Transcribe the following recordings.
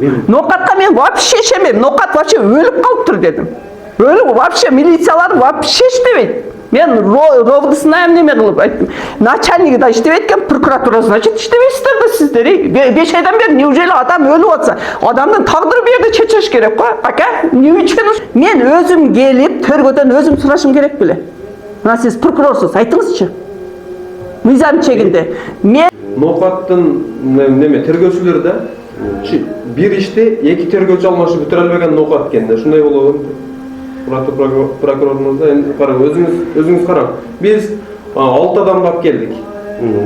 Ноқатқа мен вообще ішемеймін. Ноқат вообще өліп қалып тұр дедім. Өліп вообще милициялар вообще іштемейді. Мен ровдысына неме қылып айттым. Начальнигі да іштемейді екен, прокуратура, значит, іштемейсіздер де сіздер. 5 айдан бері неужели адам өліп отса, адамның тағдыры бір жерде шешіліш керек қой. Ака, не үшін? Мен өзім келіп, төргөден өзім сұрашым керек біле. Мына сіз прокурорсыз, айтыңызшы. Мизам чегінде. Мен Ноқаттың неме тергеушілері да bir іште екі тергеуші алмашып бүтір әлбеген ноқат кенде. Шындай болуы прокурорымызда енді қарап, өзіңіз қарап. Біз 6 адамды алып келдік.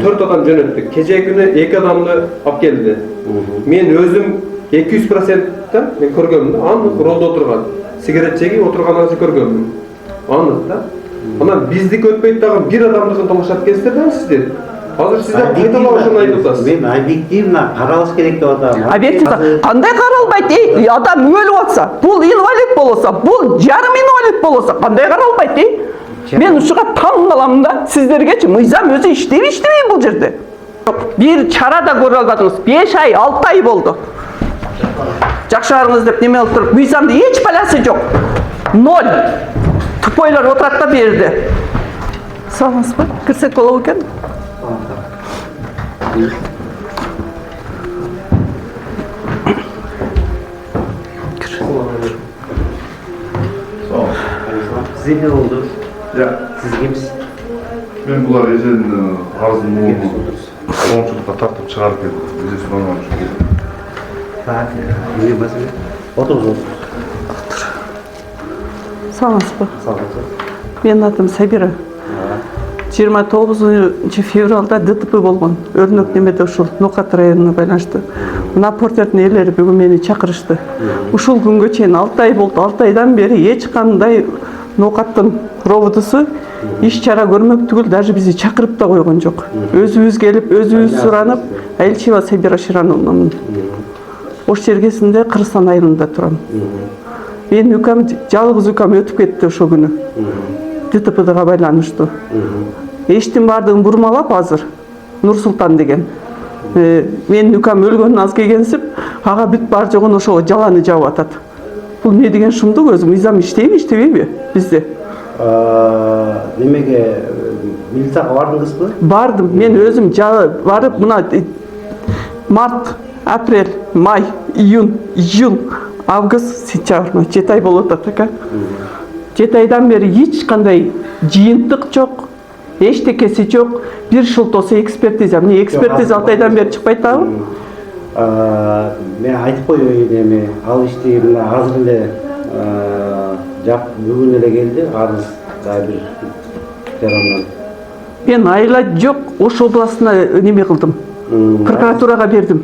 4 адам жөнөттік. Кеше күні 2 адамды алып келді. Мен өзім 200%-та мен көргенмін, анық ролда отырған. Сигарет шегіп отырған азы көргенмін. Анық да. Ана біздік өтпейді тағын бір адамдығын тамашат кездерден сіздер. Қазір сіздер қайталау үшін айтып отырсыз. Мен объективно қаралыш керек деп отырмын. Объективно қандай қаралбайды? Адам өліп отса, бұл инвалид болса, бұл жарым инвалид болса, қандай қаралбайды? Мен ұшыға таң қаламын да, сіздерге мизам өзі іштемей бұл жерде. Bir çara da көре албадыңыз. 5 ай, 6 ай болды. Жақшарыңыз деп неме алып тұрып, мизамда еш баласы жоқ. 0. Тупойлар отырады да берді. Салыңыз ба? Кірсек болу екен? Size ne oldu? Ya, Siz kimsiniz? ben bular ecenin arzını oldu. Komşulukta tartıp çıkarıp geldim. Bize sormamış geldim. Ne mesele? Otur. Салыңыз ба? Sağ olun. Менің атым Сабира. 29 февралда ДТП болған. Өрнөк немеде ушул Ноқат районуна байланышты. Мына портердин ээлери бүгүн мени чакырышты. Ушул күнгө чейин 6 ай болду. 6 айдан бери эч кандай Ноқаттын ровдусу иш чара көрмөк түгүл, даже бизди чакырып да койгон жок. Өзүбүз келип, өзүбүз суранып, Айлчева Сабира Ширановнамын. Ош чергесинде Кыргызстан айылында турам. Мен үкам, жалгыз үкам өтүп кетти ошол күнү. ДТП-га байланыштуу. Эштин бардыгын бурмалап азыр Нурсултан деген. Мен үкам өлгөндөн аз келгенсип, ага бүт бар жогун ошого жаланы жабып атат. Бул не деген шумдук өзү? Мизам иштейби бизде? Немеге милицияга бардыңызбы? Бардым. Мен өзүм барып, мына март, апрель, май, июнь, август, сентябрь, 7 ай болуп атат экен. 7 айдан бери эч кандай жыйынтык жок, эчтекеси жок. Bir шылтосы экспертиза. Мне экспертиза 6 айдан бери чыкпайт дагы. Мен айтып коеюн эми, ал ишти мына азыр эле жак бүгүн эле келди, арыз бир жарандан. Мен айла жок, Ош областына неме кылдым. Прокуратурага бердим.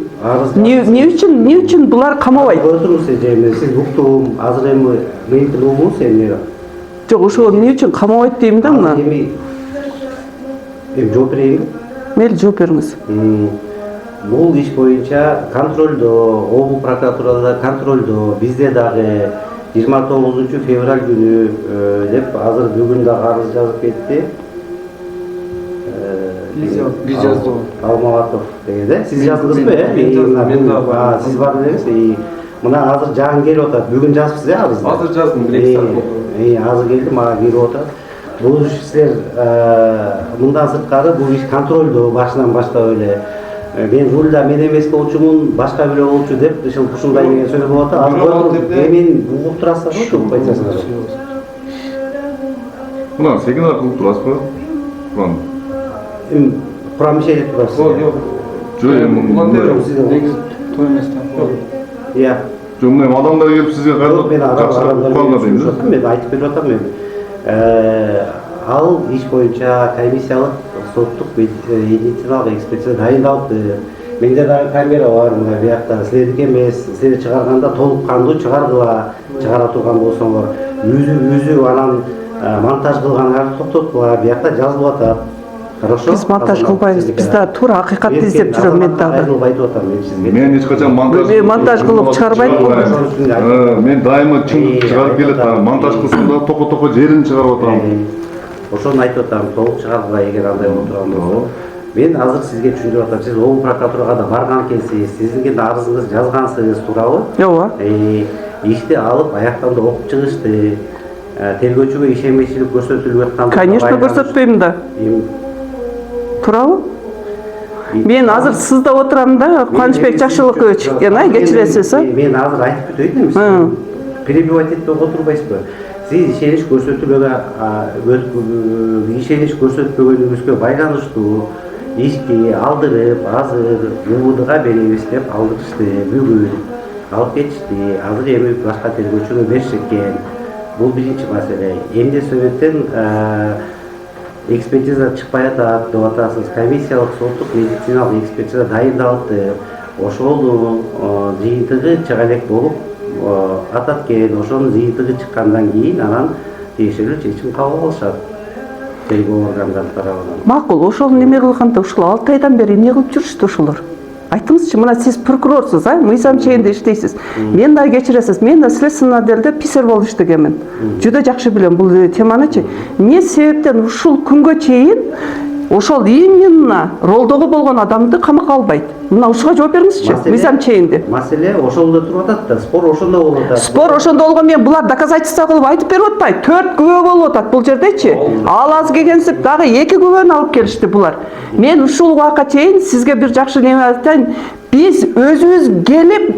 Не үчүн булар камабайт? Көрдүңүз эми, сиз уктум, азыр эми менин угуңуз эми. Жок, ошо не үчүн камабайт дейм да мына. Эми жооп берейинби? Мейли жооп бериңиз. Бул иш боюнча контролдо, облус прокуратурада контролдо, бизде дагы 29 февраль күнү деп азыр бүгүн да арыз жазып кетти. Biz жаздық. Алмағатов дегенде. Сіз жаздыңызбы? Сіз барды деңіз. Мына азыр жаңы келіп отат. Бүгін жазыпсыз арызды? Азыр жаздым, 1-2 саат болды. Азыр келді, мага келіп отат. Бұл сіздер мындан сырткары бұл иш контролдо башынан баштап эле. Мен рульда мен эмес болчумун, башка бирөө болчу деп ушундай деген сөз болуп атат. Мен угуп турасыздар го, угуп айтасыңар. Мына сегин аркылуу турасызбы? Құрам еше деп тұрасыз? Жоқ, негіз той еместен. Иә. Жоқ, мына адамдар келіп сізге қайда мен айтып беріп жатамын. Ал иш бойынша комиссиялық соттық медициналық экспертиза дайындалды. Менде дагы камера бар, мына биякта силердики эмес, силер чыгарганда толук кандуу чыгара турган болсоңор, өзү анан монтаж кылгандар токтоткула, биякта жазылып атат. Biz montaj kılbayız. Biz de tur hakikat izlep жүрөм мен дагы. Мен ешқашан монтаж кылып чыгарбайт болдум. Мен дайыма чын чыгарып келет, монтаж кылсам да топо жерин чыгарып атам. Ошону айтып атам, толук чыгаргыла эгер андай болуп турган болсо. Мен азыр сизге түшүндүрүп атам. Сиз Обу прокуратурага да барган экенсиз, сиздин арызыңызды жазгансыз туурабы? Ооба. Ишти алып аяктан окуп чыгышты. Тергөөчүгө ишенбейчилик көрсөтүлүп аткан. Конечно, көрсөтпөйм да. Туурабы? Мен азыр сызда отурам да, Кубанычбек Жакшылыкович, кечиресиз, Мен азыр айтып кетейин. Перебивать этпей отурбайсызбы? Сиз ишенич көрсөтпөгөнүңүзгө байланыштуу ишти алдырып, азыр УВДга беребиз деп алдырышты. Бүгүн алып кетишти. Азыр эми башка тергөөчүгө беришкен. Бул биринчи маселе. Эмне себептен экспертиза чыкпай атат деп атасыз. Комиссиялык соттук медициналык экспертиза дайындалды. Ошол жыйынтыгы чыга элек болуп атат экен. Ошонун жыйынтыгы чыккандан кийин анан тиешелүү чечим кабыл алышат. Тергөө органдары тарабынан. Макул, ошол неме кылганда ушул 6 айдан бери эмне кылып жүрүштү ошолор? Айтыңызчы, мына сиз прокурорсуз, мыйзам чегинде иштейсиз. Мен да кечиресиз, мен да следственный отделде писарь болуп иштегенмин. Жүдө жакшы билем бул теманычы. Эмне себептен ушул күнгө чейин ошол именно ролдогу болгон адамды камакка албайт? Мына ушуга жооп бериңизчи, мыйзам чегинде. Маселе ошолдо туруп атат да, спор ошондо болуп атат. Спор ошондо болгон, мен булар доказательство кылып айтып берип атпайт. 4 күбө болуп атат бул жердечи. Ал аз келгенсип дагы 2 күбөнү алып келишти булар. Мен ушул убакка чейин сизге бир жакшы неме айтайын. Биз өзүбүз келип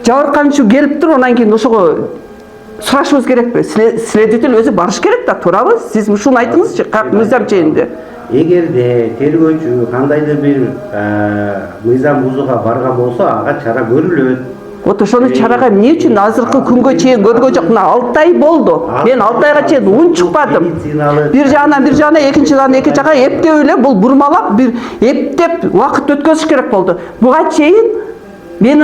жабырканчу келип туруп анан кийин ошого сурашыбыз керекпи? Следователь өзү барыш керек да, туурабы? Сиз ушуну айтыңызчы, как мыйзам чегинде. Эгерде тергөөчү кандайдыр бир мыйзам бузууга барган болсо, ага чара көрүлөт. Вот ошону чарага эмне үчүн азыркы күнгө чейин көргөн жок? Мына 6 ай болду. Мен 6 айга чейин унчукпадым. Бир жагынан экинчи жагынан эки жага эптеп эле бул бурмалап, бир эптеп убакыт өткөзүш керек болду. Буга чейин биз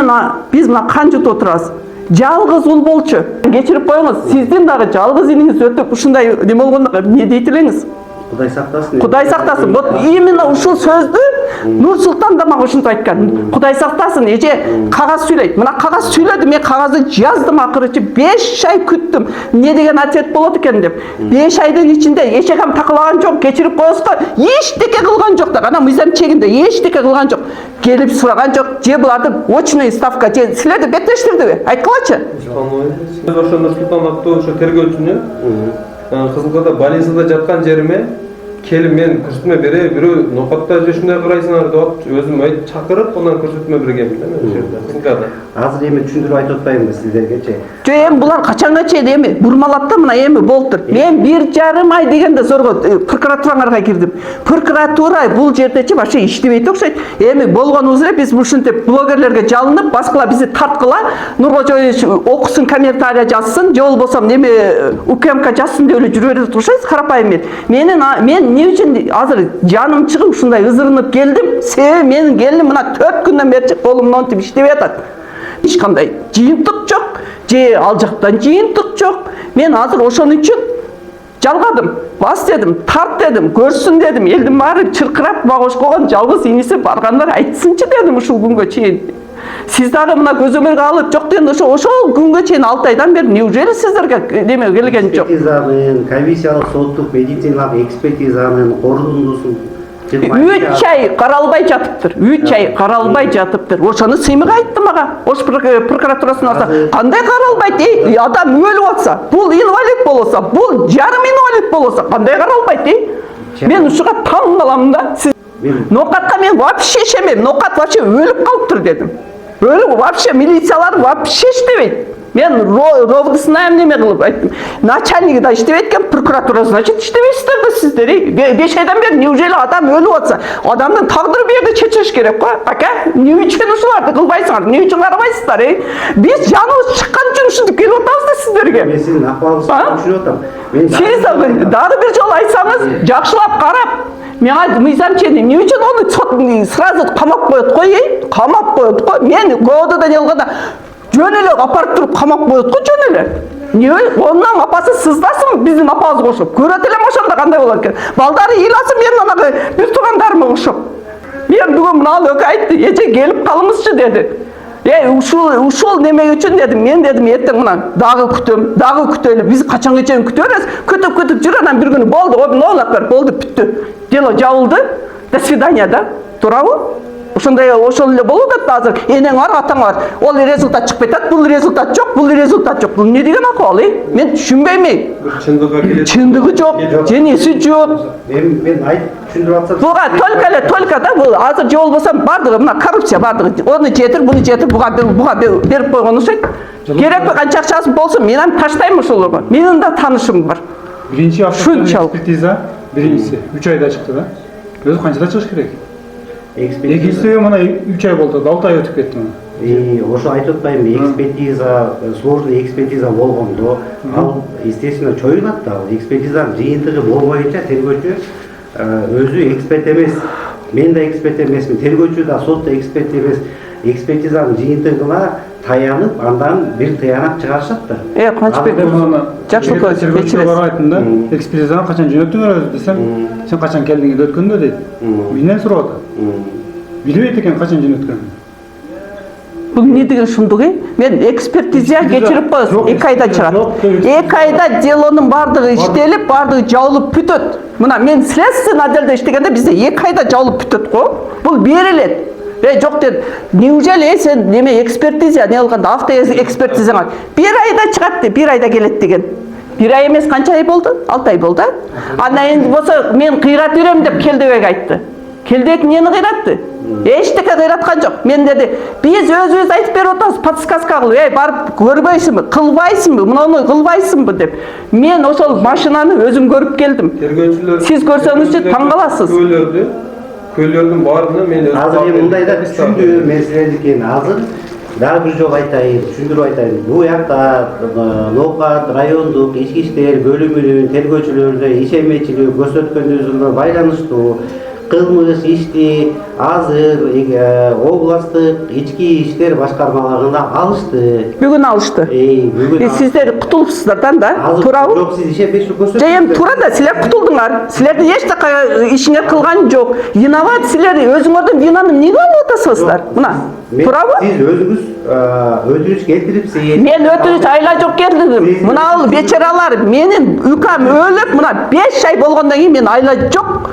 мына кан жутуп отурабыз. Жалгыз ул болчу. Кечирип коюңуз, сиздин дагы жалгыз иниңиз өтүп ушундай неме болгондо эмне дейт элеңиз? Кудай сактасын. Кудай сактасын. Вот именно ушул сөздү Нур Султан да мага ушинтип айткан. Кудай сактасын, эже кагаз сүйлөйт. Мына кагаз сүйлөдү, мен кагазды жаздым акырычы 5 ай күттүм. Эмне деген ответ болот экен деп. 5 айдын ичинде эчегем такылаган жок, кечирип коесузго, эчтеке кылган жок да. Ана мыйзам чегинде эчтеке кылган жок. Келип сураган жок. Же буларды очный ставка, же силерди беттештирдиби? Айткылачы. Ошондо Султан аттуу ошо тергөөчүнү Кызылкада больницада жаткан жериме келип мен көрсөтмө бере, бирөө ноокатта ушундай карайсыңар деп өзүм чакырып, анан көрсөтмө бергенмин да мен ошол жерде Кызылкада. Азыр эми түшүндүрүп айтып атпаймынбы сиздергечи? Жо эми булар качанга чейин эми бурмалап да мына эми болуптур. Мен 1,5 ай дегенде зорго прокуратураңарга кирдим. Прокуратура бул жердечи вообще иштебейт окшойт. Эми болгонубуз эле биз ушинтип блогерлерге жалынып, башкалар бизди тарткыла, Нуркожоевич окусун, комментарий жазсын, же болбосо неме УКМК жазсын деп эле жүрүп берип турушайсыз, карапайым мен. Мен эмне үчүн азыр жаным чыгып ушундай ызырынып келдим? Себеби менин келиним мына 4 күндөн бери колумдан монтип иштебей атат. Эч кандай жыйынтык жок, же ал жактан жыйынтык жок. Мен азыр ошон үчүн жалгадым, бас дедим, тарт дедим, көрсүн дедим, элдин баары чыркырап багыш койгон жалгыз иниси баргандар айтсынчы дедим ушул күнгө чейин. Сиз дагы мына көзөмөлгө алып жок дегенде ошол күнгө чейин 6 айдан бери неужели сиздерге неме келген жок? Экспертизанын, комиссиялык соттук медициналык экспертизанын корутундусун 3 ай каралбай жатыптыр. 3 ай каралбай жатыптыр. Ошону сыймык айтты мага. Ош прокуратурасына алса, кандай каралбайт? Адам өлүп атса, бул инвалид болсо, бул жарым инвалид болсо, кандай каралбайт? Мен ушуга таң калам да. Ноокатка мен вообще ишенбейм. Ноокат вообще өлүп калыптыр дедим. Өлүп вообще милициялар вообще иштебейт. Мен ровдысына неме кылып айттым. Начальниги да иштебейт экен, прокуратура значит иштебейсиздер да сиздер. 5 айдан бери неужели адам өлүп атса, адамдын тагдыры бу жерде чечилиш керек го. Ака, эмне үчүн ушуларды кылбайсыңар? Эмне үчүн карабайсыздар? Биз жаныбыз чыккан үчүн ушинтип келип атабыз да сиздерге. Мен сиздин акыбалыңызды түшүнүп атам. Сиз дагы бир жолу айтсаңыз, жакшылап карап, мен мыйзам чегинде эмне үчүн ону сразу камап коет кой? Камап коет го. Мен КОДОдон элгенде жөн эле апарып туруп камап коет го, жөн эле. Онун апасы сыздасын биздин апабызга окшоп. Көрөт элем ошондо кандай болот экен. Балдары ыйласын мен анагы бир туугандарыма окшоп. Мен бүгүн мына экөө айтты, эже келип калыңызчы деди. Ушул неме үчүн дедим, мен дедим эртең мына дагы күтөлү. Биз качанга чейин күтөбүз? Күтүп жүр, анан бир күнү болду, обнолап болду, бүттү. Дело жабылды. До свидания, да? Туурабы? Ошондой ошол эле болуп атат азыр. Энең бар, атаң бар. Ол результат чыгып атат, бул результат жок, бул результат жок. Бул эмне деген акыбал, Мен түшүнбөйм. Чындыгы келет. Чындыгы жок, женеси жок. Мен айтып түшүндүрүп атсам. Буга только да бул азыр же болбосо бардыгы мына коррупция бардыгы. Оны жетир, буну жетир, буга берип койгон окшойт. Керекпи канча акчасы болсун, мен аны таштайм ошолорго. Менин да таанышым бар. Биринчи Шунчалык. экспертиза биринчиси 3 айда чыкты да. Өзү канчада чыгыш керек? Экспертиза. Экинчиси мына 3 ай болду, 6 ай өтүп кетти мына. Ошо айтып атпаймынбы, экспертиза, сложный экспертиза болгондо, ал естественно чоюлат да. Экспертизанын жыйынтыгы болбоюнча тергөөчү өзү эксперт эмес. Мен да эксперт эмесмин, тергөөчү да, сот да эксперт эмес. Экспертизанын жыйынтыгына таянып, андан бир тыянак чыгарышат да. Кубанычбек, жакшылык кечиресиз. Бар айттым да, экспертизаны качан жөнөттүңөр десем, сен качан келдиң өткөндө дейт. Менден сурап атат. Билбейт экен качан жөнөткөнүн. Бул эмне деген шундук, Мен экспертиза кечирип коебуз, 2 айда чыгат. 2 айда делонун бардыгы иштелип, бардыгы жабылып бүтөт. Мына мен следственный отделде иштегенде бизде 2 айда жабылып бүтөт го. Бул берилет. Жок дед. Неужели сен неме экспертиза не кылганда автоэкспертизаңа 1 айда чыгат деп, 1 айда келет деген. 1 ай эмес канча ай болду? 6 ай болду. Андан энди болсо мен кыйрат берем деп Келдебек айтты. Келдебек эмнени кыйратты? Эчтеке кыйраткан жок. Мен деди, биз өзүбүз айтып берип атабыз, подсказка кылып, барып көрбөйсүңбү, кылбайсыңбы, муну кылбайсыңбы деп. Мен ошол машинаны өзүм көрүп келдим. Тергөөчүлөр Сиз көрсөңүзчү таң каласыз. Көйлөрдүн баарына мен өзүм Азыр мындайда түшүндү, мен силердикин азыр дагы бир жолу айтайын, түшүндүрүп айтайын. Бул жакта Ноокат райондук ички иштер бөлүмүнүн тергөөчүлөрү ишенмечилик көрсөткөнүнө байланыштуу кылмыш ишти азыр областтык ички иштер башкармаларына алышты. Бүгүн алышты. Сиздер кутулупсуздар да? Туурабы? Жок, сиз ишенбешти көрсөттүңүз. Эми туура да, силер кутулдуңар. Силерди эч жака ишиңер кылган жок. Виноват силер, өзүңөрдүн винаны эмнеге алып атасыздар? Мына, туурабы? Сиз өзүңүз өтүнүч келтирипсиз. Мен өтүнүч айла жок келдирдим. Мына ал бечаралар, менин укам өлүп, мына 5 ай болгондон кийин мен айла жок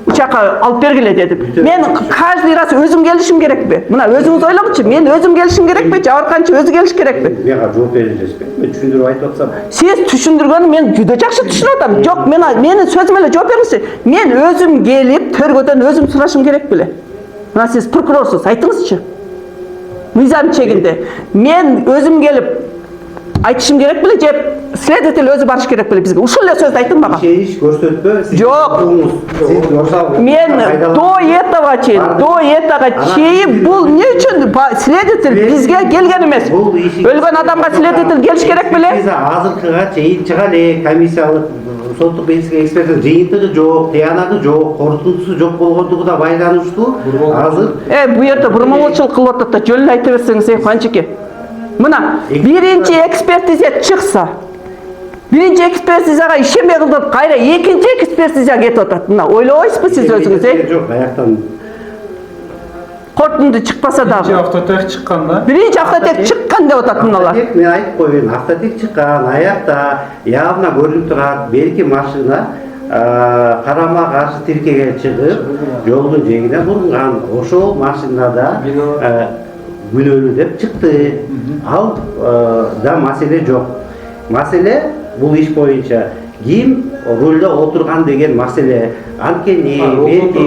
учакка алып бергиле дедим. Мен каждый раз өзүм келишим керекпи? Мына өзүңүз ойлогучу, мен өзүм келишим керекпи, жабырканчы өзү келиш керекпи? Мага жооп бересизби? Мен түшүндүрүп айтып атсам. Сиз түшүндүргөнү мен жүдө жакшы түшүнүп атам. Жок, менин сөзүмө эле жооп бериңизчи. Мен өзүм келип, төргөдөн өзүм сурашым керек беле? Мына сиз прокурорсуз, айтыңызчы. Мыйзам чегинде. Мен өзүм келип айтышым керек беле, же следователь өзү барыш керек беле бизге? Ушул эле сөздү айтың мага. Иш көрсөтпө. Жок. Мен до этого чейин бул эмне үчүн следователь бизге келген эмес? Өлгөн адамга следователь келиш керек беле? Биз азыркыга чейин чыга элек комиссиялык соттук экспертиза жыйынтыгы жок, тыянагы жок, корутундусу жок болгондугуна байланыштуу азыр бу жерде бурмалоочулук кылып атат да, жөн эле айта берсеңиз, канчеке. Мына, биринчи экспертиза чыкса, биринчи экспертизага ишенбей кылдырып, кайра экинчи экспертизага кетип атат. Мына, ойлобойсузбу сиз өзүңүз, Жок, аяктан корутунду чыкпаса дагы. Биринчи автотек чыккан да. Биринчи автотек чыккан деп атат мыналар. Мен айтып коеюн, автотек чыккан, аякта явно көрүнүп турат, берки машина карама каршы тиркеге чыгып, жолдун жээгине бурунган. Ошол машинада күнөөлүү деп чыкты. Ал да маселе жок. Маселе бул иш боюнча ким рулда отурган деген маселе. Анткени эми ушул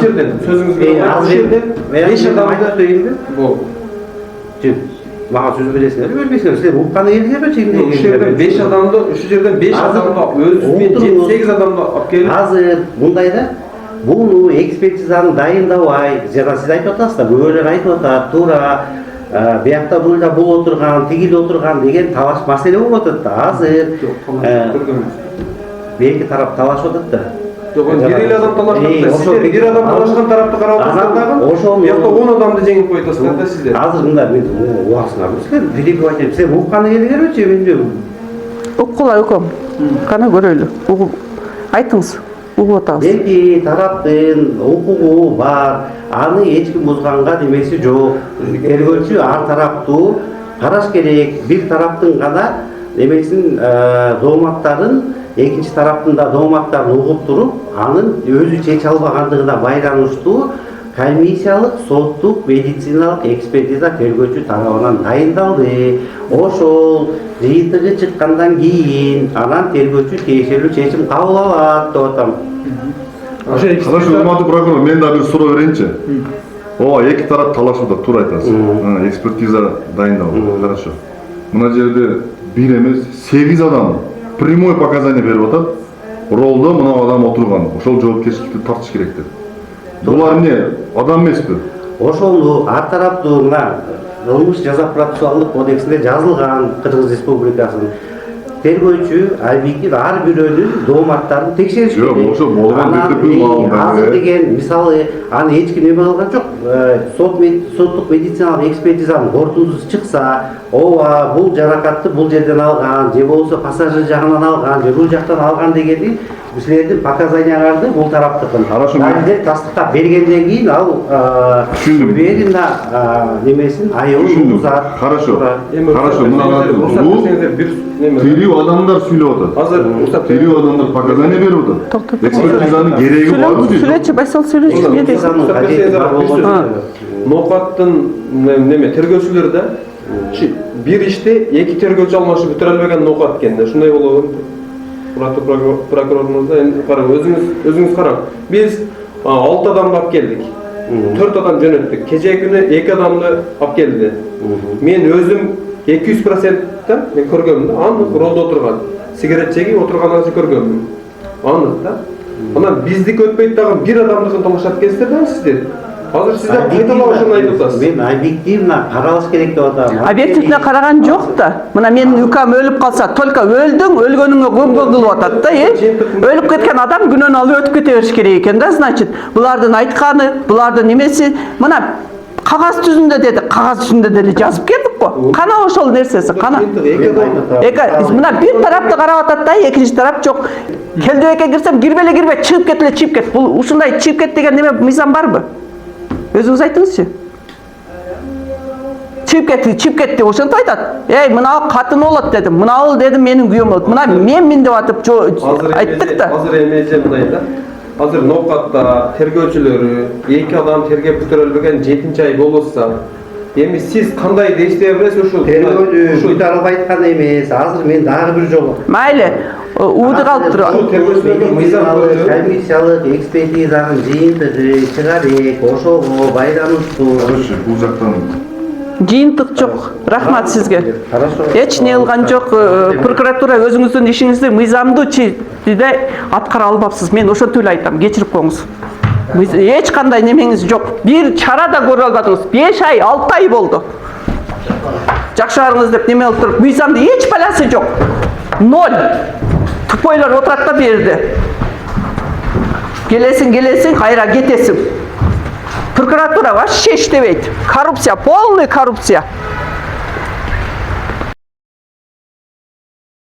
жерден сөзүңүзгө ушул 5 адамды болду. Мага сөз бересиңер, бербейсиңер. Силер укканы келдиңерби чегинде? Ушул жерден 5 адамды, ушул жерден 5 адамга өзүмен 7-8 адамды алып келип. Азыр мындайда буну экспертизаны дайындабай, жана сиз айтып атасыз да, көбөлөр айтып атат, туура биякта рулда бул отурган, тигил отурган деген талаш маселе болуп атат да. Азыр берки тарап талашып атат да. Жок, бир эле адам талашкан да. Сиздер бир адам талашкан тарапты карап атасыздар дагы. Ошол биякта 10 адамды жеңип коюптасыздар да сиздер. Азыр мында мен убаксыңарбы силер? Филипп айтып, силер укканы келдиңерби, мен Уккула укам. Кана көрөлү. Айтыңыз. Угуп атабыз. Эки тараптын укугу бар, аны эч ким бузганга немеси жок. Тергөөчү ар тараптуу караш керек. Бир тараптын гана немесин дооматтарын экинчи тараптын да дооматтарын угуп туруп, анын өзү чече албагандыгына байланыштуу комиссиялык соттук медициналык экспертиза тергөөчү тарабынан дайындалды. Ошол жыйынтыгы чыккандан кийин анан тергөөчү тиешелүү чечим кабыл алат деп атам. Ошо Хорошо, урматтуу прокурор, мен да бир суроо берейинчи. Ооба, эки тарап талашууда, туура айтасыз. Экспертиза дайындалды. Хорошо. Мына жерде бир эмес 8 адам прямой показания берип атат. Ролдо мына адам отурган. Ошол жоопкерчиликти тартыш керек деп. Булар эмне? Адам эмеспи? Ошол ар тараптуу мына кылмыш жаза процессуалдык кодексинде жазылган Кыргыз Республикасынын тергөөчү объектив ар бирөөнүн дооматтарын текшериш керек. Жок, ошо болгон бирдик азыр деген мисалы аны эч ким эме кылган жок. Соттук медициналык экспертизанын корутундусу чыкса, ооба бул жаракатты бул жерден алган, же болбосо пассажир жагынан алган, же бул жактан алган дегенди силердин показанияларды бул тараптыкын дайындеп тастыктап бергенден кийин ал уверенно немесин айылын узат. Хорошо. Хорошо, мына бул тирүү адамдар сүйлөп атат. Азыр Тирүү адамдар показания берип атат. Экспертизанын кереги барбы дейт? Сүйлөчү, байсал сүйлөчү, эмне дейсиң? Ноокаттын неме тергөөчүлөр да бир иште эки тергөөчү алмашып бүтүрө албаган ноокат экен да. Ушундай болобу? Прокурорумуз да эми карап өзүңүз карап. Биз 6 адамды алып келдик. 4 адам жөнөттүк. Кечээ күнү 2 адамды алып келди. Мен өзүм 200% мен көргөм да. Анын ролдо отурган. Сигарет чегип отурганын көргөм. Анын да. Анан биздик өтпөйт дагы бир адамдыкын тамашалап келсиздер да сиздер. Азыр сиздер кайталашын айтып атасыз. Мен объективно каралыш керек деп атам. Объективно караган жок да. Мына менин укам өлүп калса, только өлдүң, өлгөнүңө көмгөн кылып атат да, өлүп кеткен адам күнөөнү алып өтүп кете бериш керек экен да, значит. Булардын айтканы, булардын немеси, мына кагаз түзүндө деди, кагаз түзүндө деле жазып келдик го. Кана ошол нерсеси, кана. Мына бир тарапты карап атат да, экинчи тарап жок. Келдибекке кирсем, кирбе, чыгып кет. Бул ушундай чыгып кет деген неме мыйзам барбы? Өзүңүз айтыңызчы. Чип кетти, ошентип айтат. Мына катын болот дедим. Мына ал дедим менин күйөөм болот. Мына мен деп атып айттык да. Азыр эмеже мындай да. Азыр ноокатта тергөөчүлөрү 2 адам тергеп бүтүрө албаган 7-ай болса, эми сиз кандай действие бересиз ушул? Тергөөнү бүтө албай айткан эмес. Азыр мен дагы бир жолу. Майли, ууду калып туруп. Комиссиялык экспертизанын жыйынтыгы чыгарек, ошого байланыштуу. Бул жактан Жыйынтык жок. Рахмат сизге. Хорошо. Эч не кылган жок. Прокуратура өзүңүздүн ишиңизди мыйзамдуу чийде аткара албапсыз. Мен ошентип эле айтам. Кечирип коюңуз. Эч кандай немеңиз жок. Бир чара да көрө албадыңыз. 5 ай, 6 ай болду. Жакшарыңыз деп неме кылып туруп, мыйзамды эч баласы жок. 0. Тупойлор отурат да берди. Келесиң, кайра кетесиң. Прокуратура вообще иштебейт. Коррупция, полный коррупция.